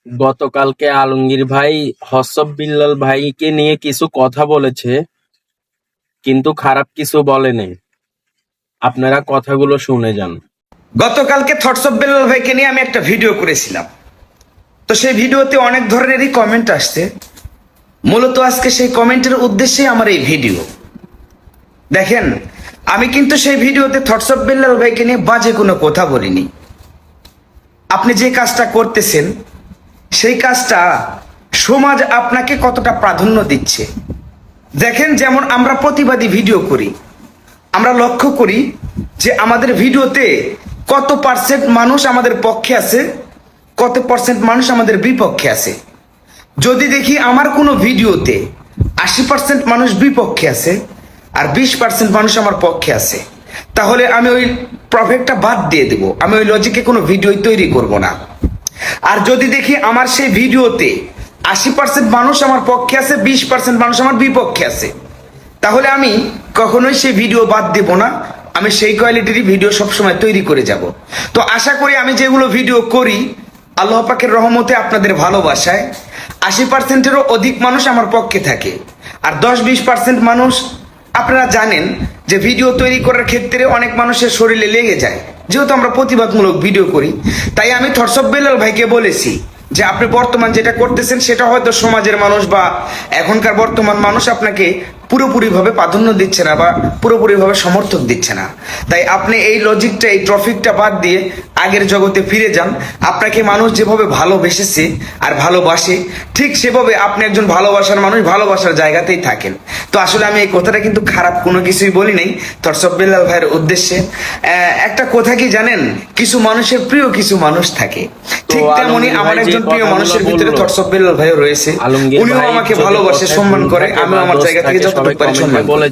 গতকালকে আলমগীর ভাই হসব বিল্লাল ভাইকে নিয়ে কিছু কথা বলেছে, কিন্তু খারাপ কিছু বলেনি। আপনারা কথাগুলো শুনে যান। গতকালকে থটস অফ বেলাল ভাইকে নিয়ে আমি একটা ভিডিও করেছিলাম। তো সেই ভিডিওতে অনেক ধরনেরই কমেন্ট আসছে। মূলত আজকে সেই কমেন্টের উদ্দেশ্যে আমার এই ভিডিও। দেখেন, আমি কিন্তু সেই ভিডিওতে থটস অফ বেলাল ভাইকে নিয়ে বাজে কোনো কথা বলিনি। আপনি যে কাজটা করতেছেন সেই কাজটা সমাজ আপনাকে কতটা প্রাধান্য দিচ্ছে। দেখেন, যেমন আমরা প্রতিবাদী ভিডিও করি, আমরা লক্ষ্য করি যে আমাদের ভিডিওতে কত পার্সেন্ট মানুষ আমাদের পক্ষে আছে, কত পার্সেন্ট মানুষ আমাদের বিপক্ষে আছে। যদি দেখি আমার কোনো ভিডিওতে 80% মানুষ বিপক্ষে আছে আর 20% মানুষ আমার পক্ষে আছে, তাহলে আমি ওই প্রফেক্টটা বাদ দিয়ে দেব, আমি ওই লজিকে কোনো ভিডিও তৈরি করব না। আর যদি দেখি আমার সেই ভিডিওতে 80% মানুষ আমার পক্ষে আছে, 20% মানুষ আমার বিপক্ষে আছে, তাহলে আমি কখনোই সেই ভিডিও বাদ দেব না। আমি সেই কোয়ালিটির ভিডিও সবসময় তৈরি করে যাব। তো আশা করি আমি যেগুলো ভিডিও করি আল্লাহ পাকের রহমতে আপনাদের ভালোবাসায় 80%-এরও অধিক মানুষ আমার পক্ষে থাকে, আর 10-20% মানুষ আপনারা জানেন যে ভিডিও তৈরি করার ক্ষেত্রে অনেক মানুষের শরীরে লেগে যায়, যেহেতু আমরা প্রতিবাদমূলক ভিডিও করি। তাই আমি থটস অফ বেলাল ভাইকে বলেছি যে আপনি বর্তমান যেটা করতেছেন সেটা হয়তো সমাজের মানুষ বা এখনকার বর্তমান মানুষ আপনাকে পুরোপুরিভাবে প্রাধান্য দিচ্ছে না বা পুরোপুরিভাবে সমর্থন দিচ্ছে না। তাই আপনি এই লজিকটা, এই ট্রফিকটা বাদ দিয়ে আগের জগতে ফিরে যান। আপনাকে মানুষ যেভাবে ভালোবেসেছে আর ভালোবাসে, ঠিক সেভাবে আপনি একজন ভালোবাসার মানুষ, ভালোবাসার জায়গাতেই থাকেন। তো আসলে আমি এই কথাটা কিন্তু খারাপ কোনো কিছুই বলি নাই থটস অফ বেলাল ভাইয়ের উদ্দেশ্যে। একটা কথা কি জানেন, কিছু মানুষের প্রিয় কিছু মানুষ থাকে, ঠিক তেমনি আমার একজন প্রিয় মানুষের ভিতরে থটস অফ বেলাল ভাইও রয়েছে। উনিও আমাকে ভালোবাসে, সম্মান করে, আমিও আমার জায়গা থেকে যতটুকু পারি সম্মান করি।